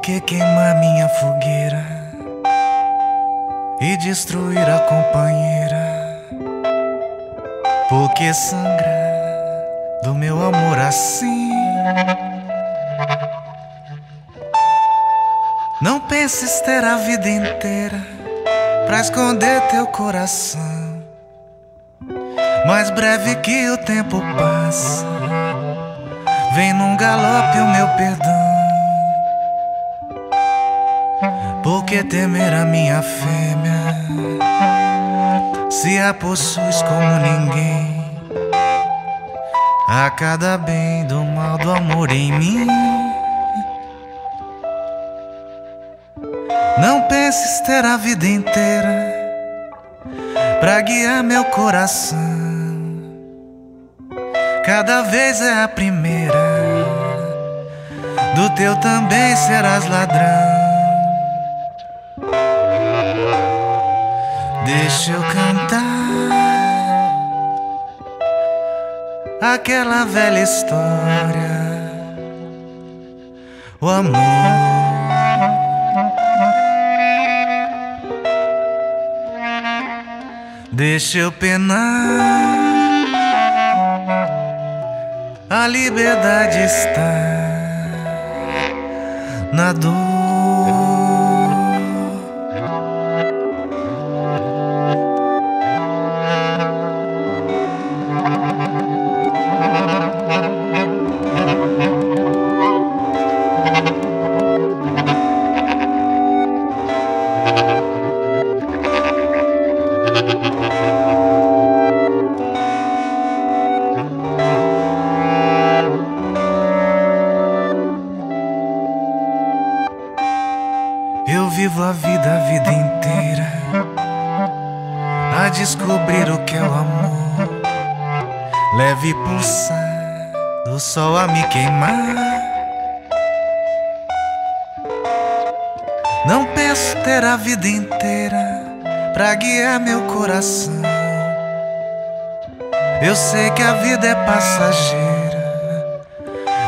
que queimar minha fogueira e destruir a companheira? Por que sangrar do meu amor assim? Não penses ter a vida inteira pra esconder teu coração. Mais breve que o tempo passa, vem num galope o meu perdão. Por que temer a minha fêmea, se a possuis como ninguém? A cada bem do mal do amor em mim. Não penses ter a vida inteira pra guiar meu coração. Cada vez é a primeira, do teu também serás ladrão. Deixa eu cantar aquela velha história, o amor. Deixa eu penar, a liberdade está na dor. Eu vivo a vida inteira a descobrir o que é o amor. Leve pulsar do sol a me queimar. Não penso ter a vida inteira pra guiar meu coração. Eu sei que a vida é passageira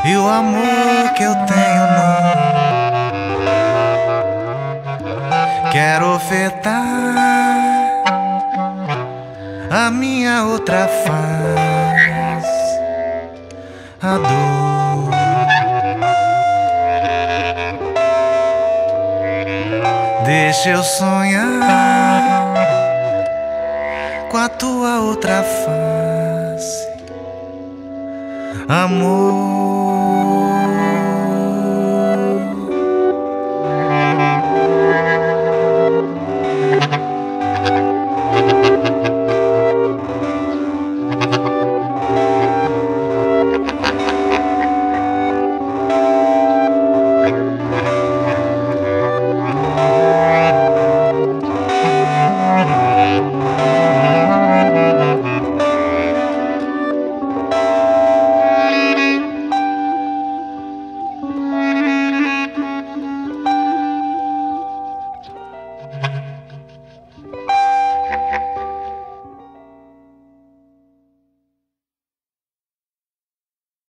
e o amor que eu tenho não. Quero ofertar a minha outra face, a dor. Deixa eu sonhar com a tua outra face, amor.